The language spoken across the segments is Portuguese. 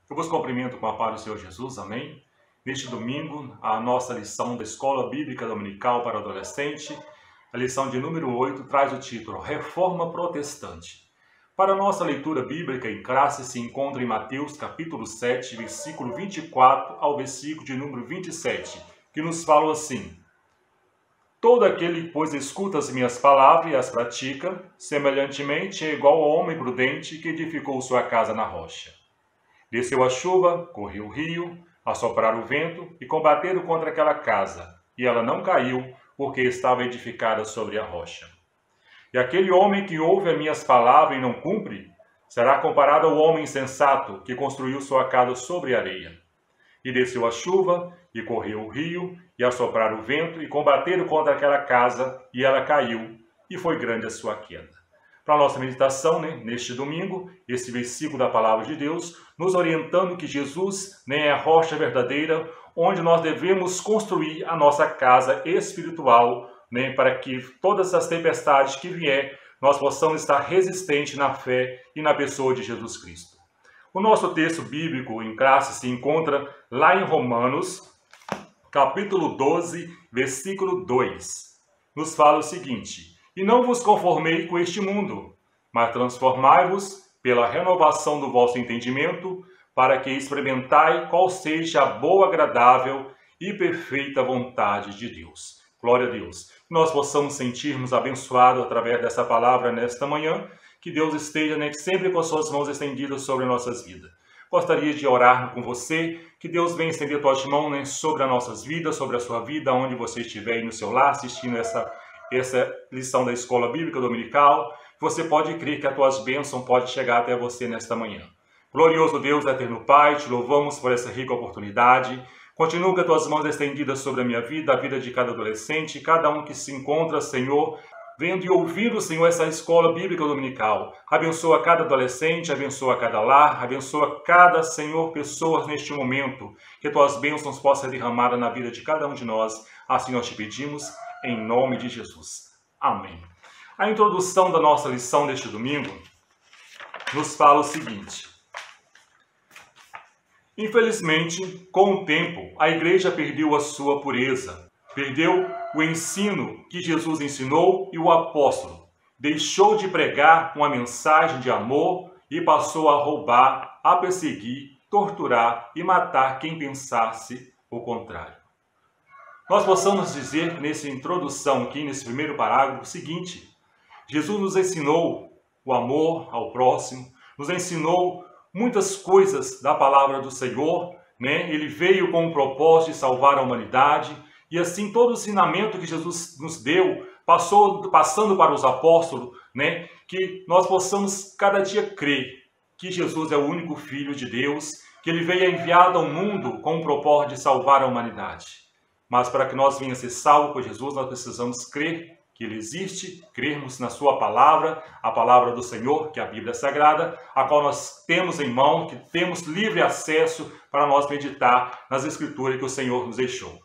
Eu vos cumprimento com a paz do Senhor Jesus, amém? Neste domingo, a nossa lição da Escola Bíblica Dominical para Adolescente, a lição de número 8, traz o título Reforma Protestante. Para a nossa leitura bíblica em classe, se encontra em Mateus capítulo 7, versículo 24 ao versículo de número 27, que nos fala assim: Todo aquele, pois, escuta as minhas palavras e as pratica, semelhantemente é igual ao homem prudente que edificou sua casa na rocha. Desceu a chuva, correu o rio, assopraram o vento e combateram contra aquela casa, e ela não caiu, porque estava edificada sobre a rocha. E aquele homem que ouve as minhas palavras e não cumpre, será comparado ao homem insensato que construiu sua casa sobre a areia. E desceu a chuva, e correu o rio, e assopraram o vento, e combateram contra aquela casa, e ela caiu, e foi grande a sua queda. Para a nossa meditação, neste domingo, esse versículo da Palavra de Deus, nos orientando que Jesus é a rocha verdadeira, onde nós devemos construir a nossa casa espiritual, para que todas as tempestades que vier, nós possamos estar resistentes na fé e na pessoa de Jesus Cristo. O nosso texto bíblico em classe se encontra lá em Romanos, capítulo 12, versículo 2. Nos fala o seguinte: E não vos conformei com este mundo, mas transformai-vos pela renovação do vosso entendimento, para que experimentai qual seja a boa, agradável e perfeita vontade de Deus. Glória a Deus. Que nós possamos sentirmos abençoados através dessa palavra nesta manhã, que Deus esteja sempre com as suas mãos estendidas sobre nossas vidas. Gostaria de orar com você, que Deus venha estender suas mãos sobre as nossas vidas, sobre a sua vida, onde você estiver aí no seu lar assistindo essa lição da Escola Bíblica Dominical. Você pode crer que as tuas bênçãos podem chegar até você nesta manhã. Glorioso Deus, eterno Pai, te louvamos por essa rica oportunidade. Continua com as tuas mãos estendidas sobre a minha vida, a vida de cada adolescente, cada um que se encontra, Senhor, vendo e ouvindo, Senhor, essa Escola Bíblica Dominical. Abençoa cada adolescente, abençoa cada lar, abençoa cada, Senhor, pessoa neste momento. Que tuas bênçãos possam ser derramadas na vida de cada um de nós. Assim nós te pedimos, em nome de Jesus. Amém. A introdução da nossa lição deste domingo nos fala o seguinte: Infelizmente, com o tempo, a igreja perdeu a sua pureza, perdeu o ensino que Jesus ensinou e o apóstolo, deixou de pregar uma mensagem de amor e passou a roubar, a perseguir, torturar e matar quem pensasse o contrário. Nós possamos dizer nessa introdução aqui, nesse primeiro parágrafo, o seguinte: Jesus nos ensinou o amor ao próximo, nos ensinou muitas coisas da palavra do Senhor, Ele veio com o propósito de salvar a humanidade, e assim todo o ensinamento que Jesus nos deu, passando para os apóstolos, que nós possamos cada dia crer que Jesus é o único Filho de Deus, que Ele veio enviado ao mundo com o propósito de salvar a humanidade. Mas para que nós venhamos ser salvos por Jesus, nós precisamos crer que Ele existe, crermos na sua palavra, a palavra do Senhor, que é a Bíblia Sagrada, a qual nós temos em mão, que temos livre acesso para nós meditar nas Escrituras que o Senhor nos deixou.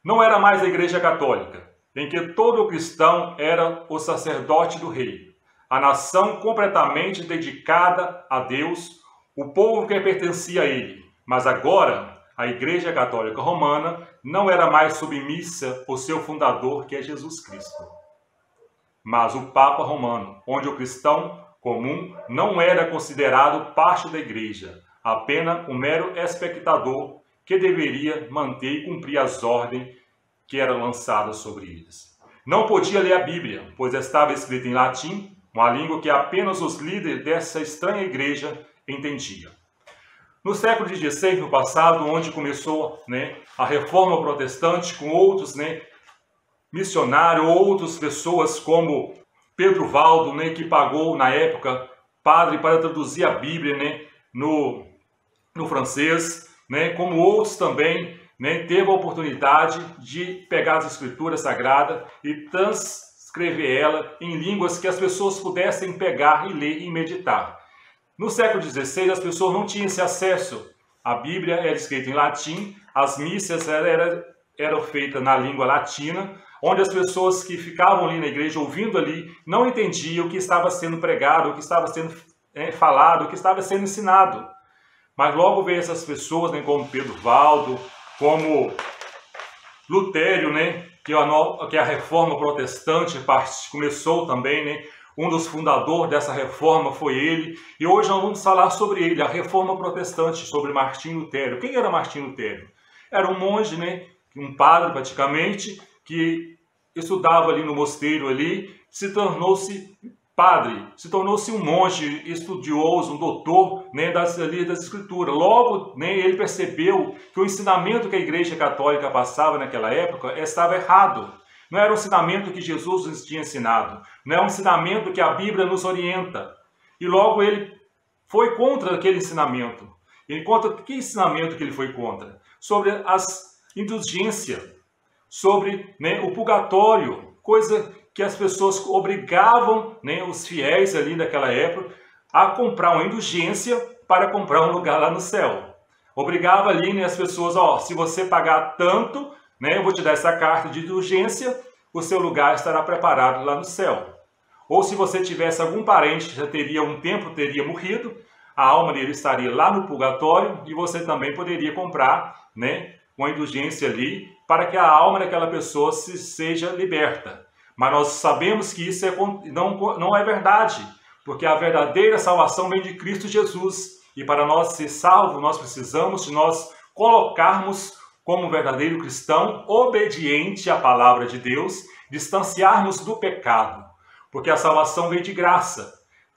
Não era mais a Igreja Católica, em que todo cristão era o sacerdote do rei, a nação completamente dedicada a Deus, o povo que pertencia a Ele. Mas agora, a Igreja Católica Romana não era mais submissa ao seu fundador, que é Jesus Cristo, mas o Papa Romano, onde o cristão comum não era considerado parte da Igreja, apenas um mero espectador que deveria manter e cumprir as ordens que eram lançadas sobre eles. Não podia ler a Bíblia, pois estava escrita em latim, uma língua que apenas os líderes dessa estranha igreja entendiam. No século XVI, no passado, onde começou a reforma protestante, com outros missionários, outras pessoas como Pedro Valdo, que pagou na época padre para traduzir a Bíblia no francês, como outros também teve a oportunidade de pegar as Escrituras Sagradas e transcrever ela em línguas que as pessoas pudessem pegar e ler e meditar. No século XVI, as pessoas não tinham esse acesso. A Bíblia era escrita em latim, as missas eram feitas na língua latina, onde as pessoas que ficavam ali na igreja, ouvindo ali, não entendiam o que estava sendo pregado, o que estava sendo falado, o que estava sendo ensinado. Mas logo veio essas pessoas, né, como Pedro Valdo, como Lutério, né, que a reforma protestante começou também, né, um dos fundadores dessa reforma foi ele, e hoje nós vamos falar sobre ele, a reforma protestante, sobre Martinho Lutero. Quem era Martinho Lutero? Era um monge, né, um padre praticamente, que estudava ali no mosteiro ali, se tornou-se padre, se tornou-se um monge estudioso, um doutor, né, das escrituras. Logo, né, ele percebeu que o ensinamento que a Igreja Católica passava naquela época estava errado. Não era o ensinamento que Jesus nos tinha ensinado. Não é um ensinamento que a Bíblia nos orienta. E logo ele foi contra aquele ensinamento. Que ensinamento que ele foi contra? Sobre as indulgências, sobre, né, o purgatório, coisa que as pessoas obrigavam, né, os fiéis ali daquela época a comprar uma indulgência para comprar um lugar lá no céu. Obrigava ali, né, as pessoas, ó, se você pagar tanto, né, eu vou te dar essa carta de indulgência, o seu lugar estará preparado lá no céu. Ou se você tivesse algum parente que já teria um tempo, teria morrido, a alma dele estaria lá no purgatório e você também poderia comprar, né, uma indulgência ali para que a alma daquela pessoa seja liberta. Mas nós sabemos que isso não é verdade, porque a verdadeira salvação vem de Cristo Jesus. E para nós ser salvos, nós precisamos de nós colocarmos como verdadeiro cristão, obediente à palavra de Deus, distanciarmos do pecado, porque a salvação vem de graça.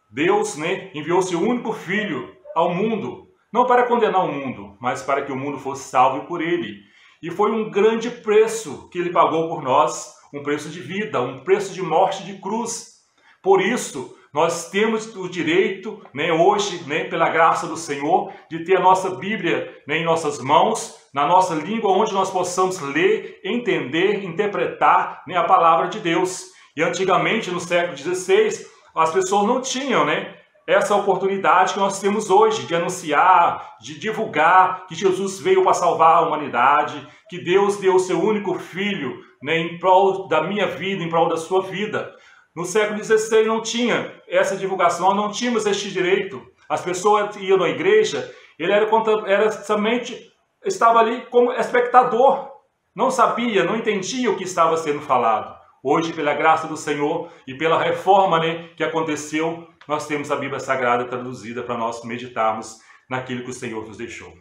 Deus, né, enviou seu único Filho ao mundo, não para condenar o mundo, mas para que o mundo fosse salvo por ele. E foi um grande preço que ele pagou por nós, um preço de vida, um preço de morte de cruz. Por isso, nós temos o direito, né, hoje, né, pela graça do Senhor, de ter a nossa Bíblia, né, em nossas mãos, na nossa língua, onde nós possamos ler, entender, interpretar, né, a palavra de Deus. E antigamente, no século XVI, as pessoas não tinham, né, essa oportunidade que nós temos hoje de anunciar, de divulgar que Jesus veio para salvar a humanidade, que Deus deu o seu único Filho, né, em prol da minha vida, em prol da sua vida. No século XVI não tinha essa divulgação, nós não tínhamos este direito. As pessoas iam na igreja, ele era somente, estava ali como espectador, não sabia, não entendia o que estava sendo falado. Hoje, pela graça do Senhor e pela reforma, né, que aconteceu, nós temos a Bíblia Sagrada traduzida para nós meditarmos naquilo que o Senhor nos deixou.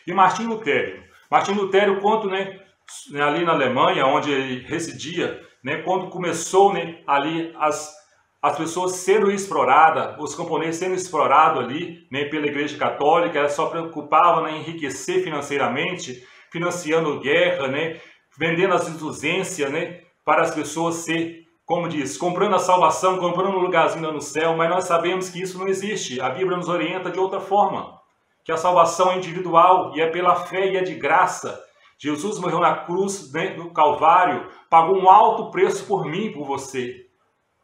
E Martinho Lutero, quando, né, ali na Alemanha, onde ele residia, né, quando começou, né, ali as pessoas sendo exploradas, os camponeses sendo explorados ali, né, pela Igreja Católica, ela só preocupava em enriquecer financeiramente, financiando guerra, né, vendendo as indulgências, né, para as pessoas ser, como diz, comprando a salvação, comprando um lugarzinho no céu, mas nós sabemos que isso não existe. A Bíblia nos orienta de outra forma, que a salvação é individual e é pela fé e é de graça. Jesus morreu na cruz, né, no Calvário, pagou um alto preço por mim e por você.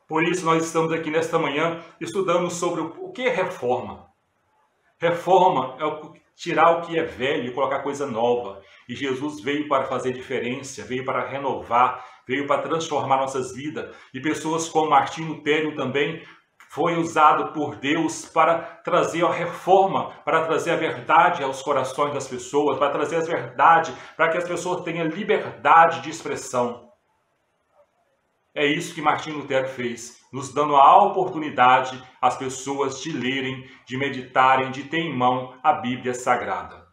Por isso nós estamos aqui nesta manhã estudando sobre o que é reforma. Reforma é tirar o que é velho e colocar coisa nova. E Jesus veio para fazer diferença, veio para renovar, veio para transformar nossas vidas. E pessoas como Martinho Lutero também foi usado por Deus para trazer a reforma, para trazer a verdade aos corações das pessoas, para trazer a verdade, para que as pessoas tenham liberdade de expressão. É isso que Martinho Lutero fez, nos dando a oportunidade às pessoas de lerem, de meditarem, de ter em mão a Bíblia Sagrada.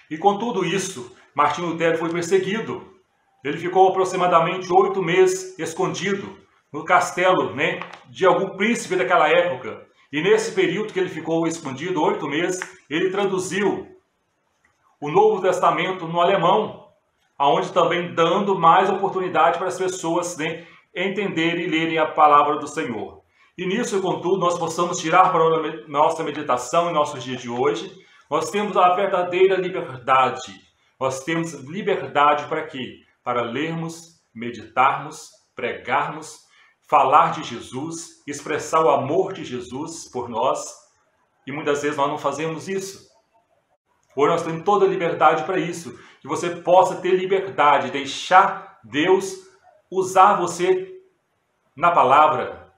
E com tudo isso, Martinho Lutero foi perseguido. Ele ficou aproximadamente 8 meses escondido no castelo, né, de algum príncipe daquela época. E nesse período que ele ficou escondido, 8 meses, ele traduziu o Novo Testamento no alemão, aonde também dando mais oportunidade para as pessoas, né, entenderem e lerem a palavra do Senhor. E nisso, contudo, nós possamos tirar para a nossa meditação em nossos dias de hoje, nós temos a verdadeira liberdade. Nós temos liberdade para quê? Para lermos, meditarmos, pregarmos, falar de Jesus, expressar o amor de Jesus por nós. E muitas vezes nós não fazemos isso. Hoje nós temos toda a liberdade para isso. Que você possa ter liberdade, deixar Deus usar você na palavra,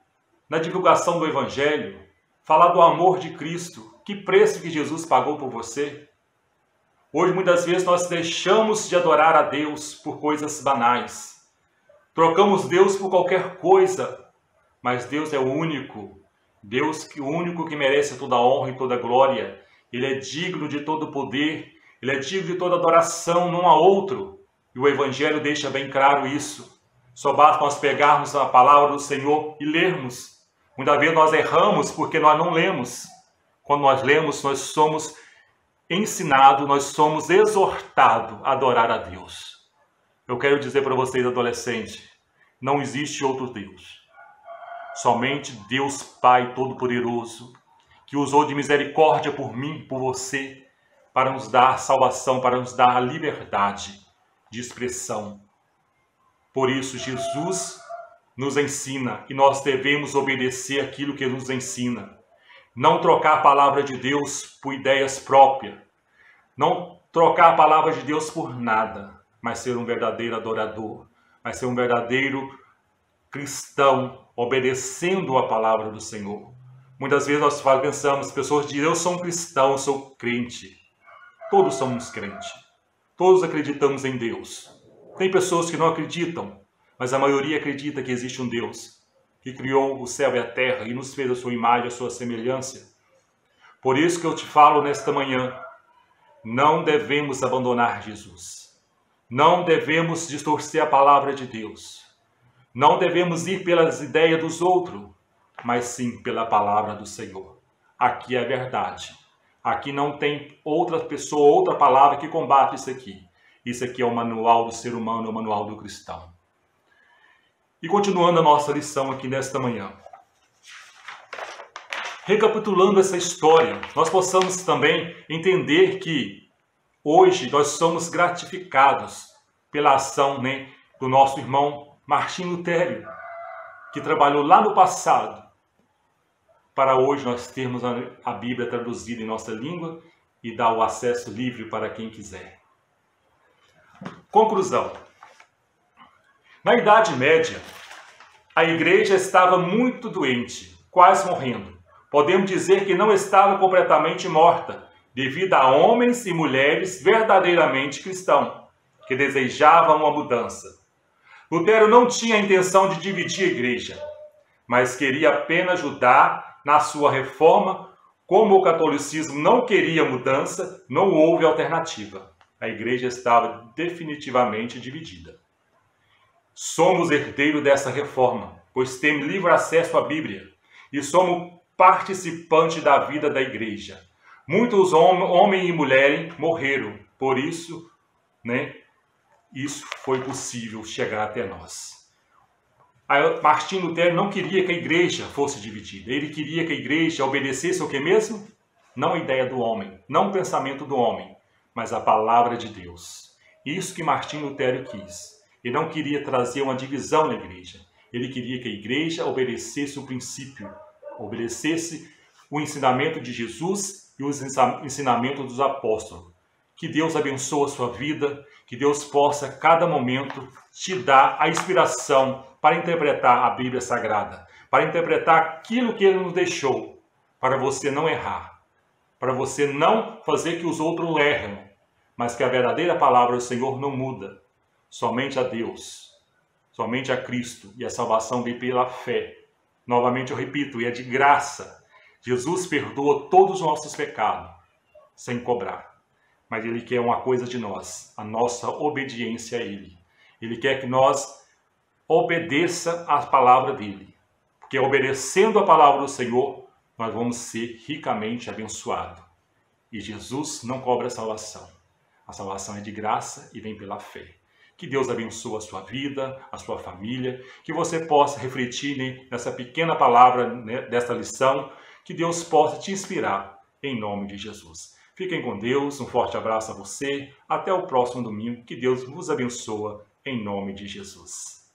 na divulgação do Evangelho, falar do amor de Cristo, Que preço que Jesus pagou por você? Hoje, muitas vezes, nós deixamos de adorar a Deus por coisas banais. Trocamos Deus por qualquer coisa, mas Deus é o único. Deus, o único que merece toda a honra e toda a glória. Ele é digno de todo poder, Ele é digno de toda adoração, não há outro. E o Evangelho deixa bem claro isso. Só basta nós pegarmos a palavra do Senhor e lermos. Muitas vezes nós erramos porque nós não lemos. Quando nós lemos, nós somos ensinados, nós somos exortados a adorar a Deus. Eu quero dizer para vocês, adolescentes, não existe outro Deus. Somente Deus Pai Todo-Poderoso, que usou de misericórdia por mim, por você, para nos dar salvação, para nos dar a liberdade de expressão. Por isso, Jesus nos ensina e nós devemos obedecer aquilo que Ele nos ensina. Não trocar a palavra de Deus por ideias próprias. Não trocar a palavra de Deus por nada, mas ser um verdadeiro adorador, mas ser um verdadeiro cristão, obedecendo a palavra do Senhor. Muitas vezes nós pensamos, pessoas dizem, eu sou um cristão, eu sou crente. Todos somos crentes. Todos acreditamos em Deus. Tem pessoas que não acreditam, mas a maioria acredita que existe um Deus que criou o céu e a terra e nos fez a sua imagem, a sua semelhança. Por isso que eu te falo nesta manhã, não devemos abandonar Jesus. Não devemos distorcer a palavra de Deus. Não devemos ir pelas ideias dos outros, mas sim pela palavra do Senhor. Aqui é a verdade. Aqui não tem outra pessoa, outra palavra que combate isso aqui. Isso aqui é o manual do ser humano, é o manual do cristão. E continuando a nossa lição aqui nesta manhã. Recapitulando essa história, nós possamos também entender que hoje nós somos gratificados pela ação, do nosso irmão Martinho Lutero, que trabalhou lá no passado, para hoje nós termos a Bíblia traduzida em nossa língua e dar o acesso livre para quem quiser. Conclusão. Na Idade Média, a igreja estava muito doente, quase morrendo. Podemos dizer que não estava completamente morta, devido a homens e mulheres verdadeiramente cristãos, que desejavam uma mudança. Lutero não tinha a intenção de dividir a igreja, mas queria apenas ajudar na sua reforma. Como o catolicismo não queria mudança, não houve alternativa. A igreja estava definitivamente dividida. Somos herdeiros dessa reforma, pois temos livre acesso à Bíblia e somos participantes da vida da igreja. Muitos homens e mulheres morreram, por isso, isso foi possível chegar até nós. Martinho Lutero não queria que a igreja fosse dividida. Ele queria que a igreja obedecesse o que mesmo? Não a ideia do homem, não o pensamento do homem, mas a palavra de Deus. Isso que Martinho Lutero quis. Ele não queria trazer uma divisão na igreja. Ele queria que a igreja obedecesse o princípio, obedecesse o ensinamento de Jesus e os ensinamentos dos apóstolos. Que Deus abençoe a sua vida, que Deus possa, a cada momento, te dar a inspiração para interpretar a Bíblia Sagrada, para interpretar aquilo que Ele nos deixou, para você não errar, para você não fazer que os outros erram, mas que a verdadeira palavra do Senhor não muda. Somente a Deus, somente a Cristo, e a salvação vem pela fé. Novamente eu repito, e é de graça. Jesus perdoa todos os nossos pecados, sem cobrar. Mas Ele quer uma coisa de nós, a nossa obediência a Ele. Ele quer que nós obedeça a palavra dEle. Porque obedecendo a palavra do Senhor, nós vamos ser ricamente abençoados. E Jesus não cobra a salvação. A salvação é de graça e vem pela fé. Que Deus abençoe a sua vida, a sua família, que você possa refletir nessa pequena palavra desta lição, que Deus possa te inspirar, em nome de Jesus. Fiquem com Deus, um forte abraço a você, até o próximo domingo, que Deus vos abençoe, em nome de Jesus.